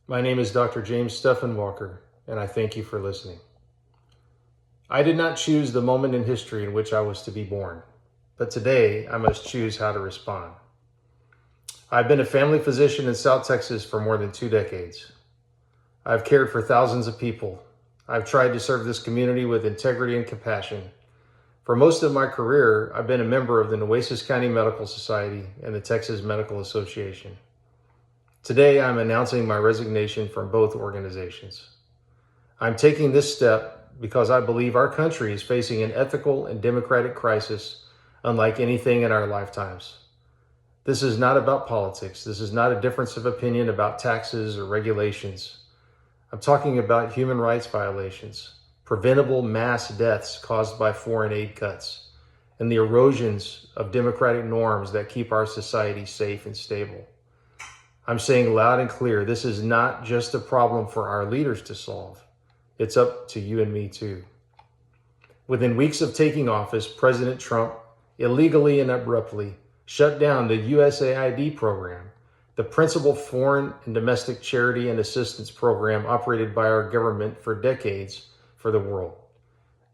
My name is Dr. James Stefan Walker, and I thank you for listening. I did not choose the moment in history in which I was to be born, but today I must choose how to respond. I've been a family physician in South Texas for more than 2 decades. I've cared for thousands of people. I've tried to serve this community with integrity and compassion. For most of my career, I've been a member of the Nueces County Medical Society and the Texas Medical Association. Today, I'm announcing my resignation from both organizations. I'm taking this step because I believe our country is facing an ethical and democratic crisis unlike anything in our lifetimes. This is not about politics. This is not a difference of opinion about taxes or regulations. I'm talking about human rights violations, preventable mass deaths caused by foreign aid cuts, and the erosions of democratic norms that keep our society safe and stable. I'm saying loud and clear, this is not just a problem for our leaders to solve. It's up to you and me too. Within weeks of taking office, President Trump illegally and abruptly shut down the USAID program, the principal foreign and domestic charity and assistance program operated by our government for decades for the world.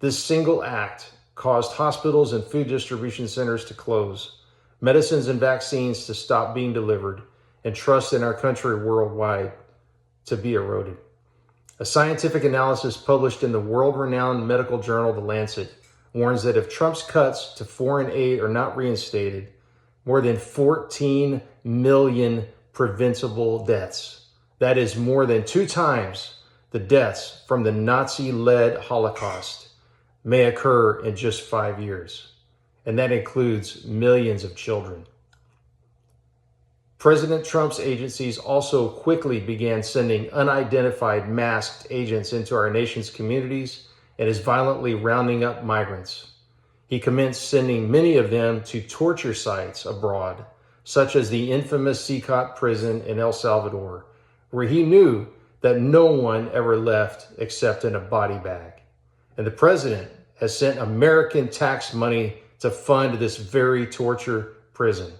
This single act caused hospitals and food distribution centers to close, medicines and vaccines to stop being delivered, and trust in our country worldwide to be eroded. A scientific analysis published in the world-renowned medical journal, The Lancet, warns that if Trump's cuts to foreign aid are not reinstated, more than 14 million preventable deaths, that is more than 2 times the deaths from the Nazi-led Holocaust, may occur in just 5 years. And that includes millions of children. President Trump's agencies also quickly began sending unidentified masked agents into our nation's communities and is violently rounding up migrants. He commenced sending many of them to torture sites abroad, such as the infamous Secot prison in El Salvador, where he knew that no one ever left except in a body bag. And the president has sent American tax money to fund this very torture prison.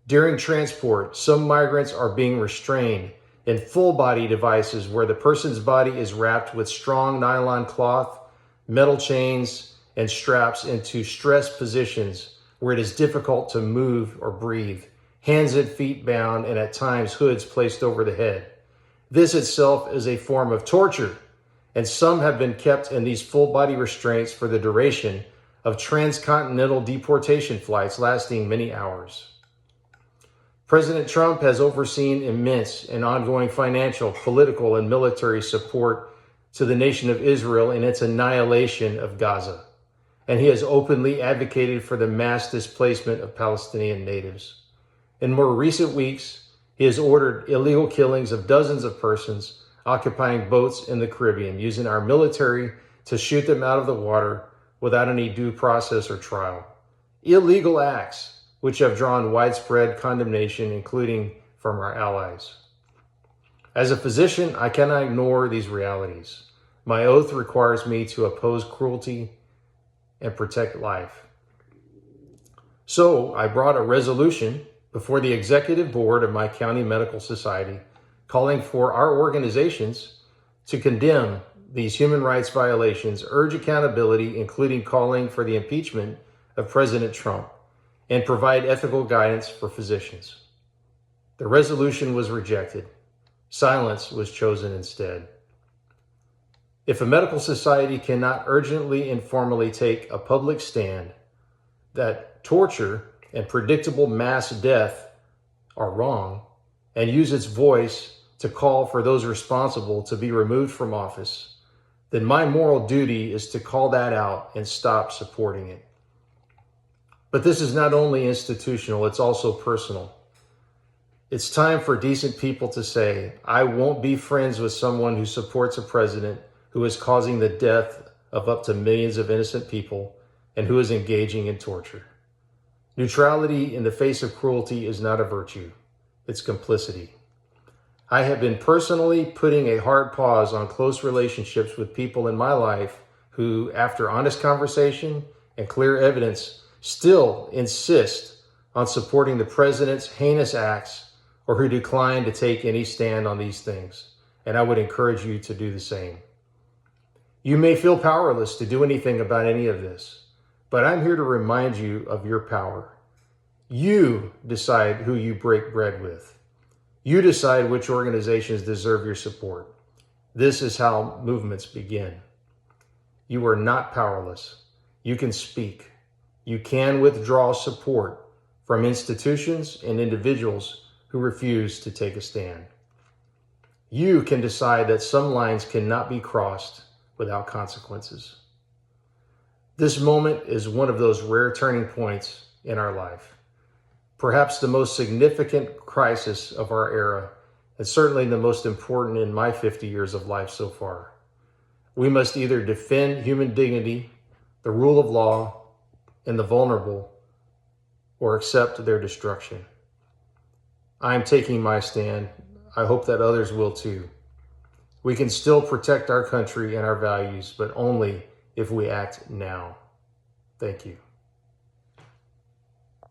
During transport, some migrants are being restrained in full-body devices where the person's body is wrapped with strong nylon cloth, metal chains, and straps into stressed positions where it is difficult to move or breathe, hands and feet bound, and at times hoods placed over the head. This itself is a form of torture, and some have been kept in these full-body restraints for the duration of transcontinental deportation flights lasting many hours. President Trump has overseen immense and ongoing financial, political, and military support to the nation of Israel in its annihilation of Gaza. And he has openly advocated for the mass displacement of Palestinian natives. In more recent weeks, he has ordered illegal killings of dozens of persons occupying boats in the Caribbean, using our military to shoot them out of the water without any due process or trial. Illegal acts which have drawn widespread condemnation, including from our allies. As a physician, I cannot ignore these realities. My oath requires me to oppose cruelty and protect life. So I brought a resolution before the executive board of my county medical society calling for our organizations to condemn these human rights violations, urge accountability, including calling for the impeachment of President Trump, and provide ethical guidance for physicians. The resolution was rejected. Silence was chosen instead. If a medical society cannot urgently and formally take a public stand that torture and predictable mass death are wrong and use its voice to call for those responsible to be removed from office, then my moral duty is to call that out and stop supporting it. But this is not only institutional, it's also personal. It's time for decent people to say, I won't be friends with someone who supports a president who is causing the death of up to millions of innocent people and who is engaging in torture. Neutrality in the face of cruelty is not a virtue, it's complicity. I have been personally putting a hard pause on close relationships with people in my life who, after honest conversation and clear evidence, still insist on supporting the president's heinous acts or who decline to take any stand on these things, and I would encourage you to do the same. You may feel powerless to do anything about any of this, but I'm here to remind you of your power. You decide who you break bread with. You decide which organizations deserve your support. This is how movements begin. You are not powerless. You can speak. You can withdraw support from institutions and individuals who refuse to take a stand. You can decide that some lines cannot be crossed without consequences. This moment is one of those rare turning points in our life. Perhaps the most significant crisis of our era, and certainly the most important in my 50 years of life so far. We must either defend human dignity, the rule of law, and the vulnerable, or accept their destruction. I am taking my stand. I hope that others will too. We can still protect our country and our values, but only if we act now. Thank you.